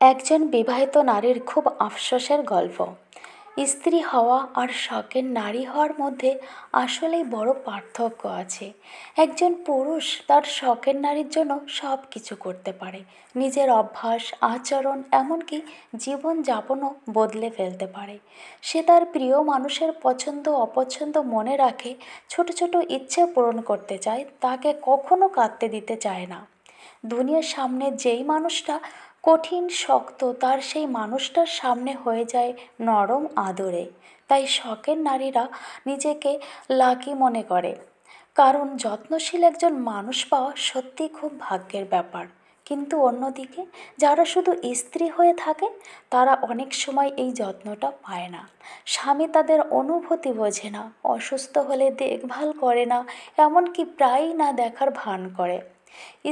একজন বিবাহিত নারীর খুব আফসোসের গল্প। স্ত্রী হওয়া আর শখের নারী হওয়ার মধ্যে আসলেই বড় পার্থক্য আছে। একজন পুরুষ তার শখের নারীর জন্য সব কিছু করতে পারে, নিজের অভ্যাস, আচরণ, এমনকি জীবনযাপনও বদলে ফেলতে পারে। সে তার প্রিয় মানুষের পছন্দ অপছন্দ মনে রাখে, ছোট ছোট ইচ্ছে পূরণ করতে চায়, তাকে কখনো কাঁদতে দিতে চায় না। দুনিয়ার সামনে যেই মানুষটা কঠিন শক্ত, তার সেই মানুষটার সামনে হয়ে যায় নরম আদরে। তাই শখের নারীরা নিজেকে লাকি মনে করে, কারণ যত্নশীল একজন মানুষ পাওয়া সত্যিই খুব ভাগ্যের ব্যাপার। কিন্তু অন্যদিকে যারা শুধু স্ত্রী হয়ে থাকে, তারা অনেক সময় এই যত্নটা পায় না। স্বামী তাদের অনুভূতি বোঝে না, অসুস্থ হলে দেখভাল করে না, এমনকি প্রায়ই না দেখার ভান করে।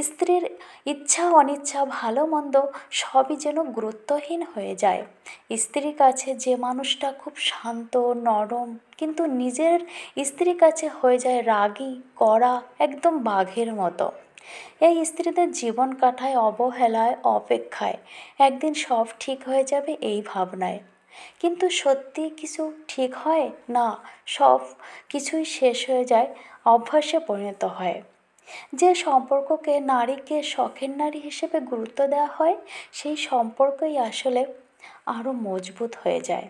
স্ত্রীর ইচ্ছা অনিচ্ছা ভালো মন্দ সবই যেন গুরুত্বহীন হয়ে যায়। স্ত্রীর কাছে যে মানুষটা খুব শান্ত নরম, কিন্তু নিজের স্ত্রীর কাছে হয়ে যায় রাগী কড়া, একদম বাঘের মতো। এই স্ত্রীদের জীবন কাটায় অবহেলায়, অপেক্ষায়, একদিন সব ঠিক হয়ে যাবে এই ভাবনায়। কিন্তু সত্যি কিছু ঠিক হয় না, সব কিছুই শেষ হয়ে যায়, অভ্যাসে পরিণত হয়। যে সম্পর্ককে নারীকে শখের নারী হিসেবে গুরুত্ব দেওয়া হয়, সেই সম্পর্কই আসলে আরও মজবুত হয়ে যায়।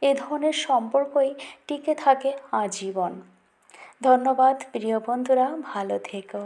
এ ধরনের সম্পর্কই টিকে থাকে আজীবন। ধন্যবাদ প্রিয় বন্ধুরা, ভালো থেকো।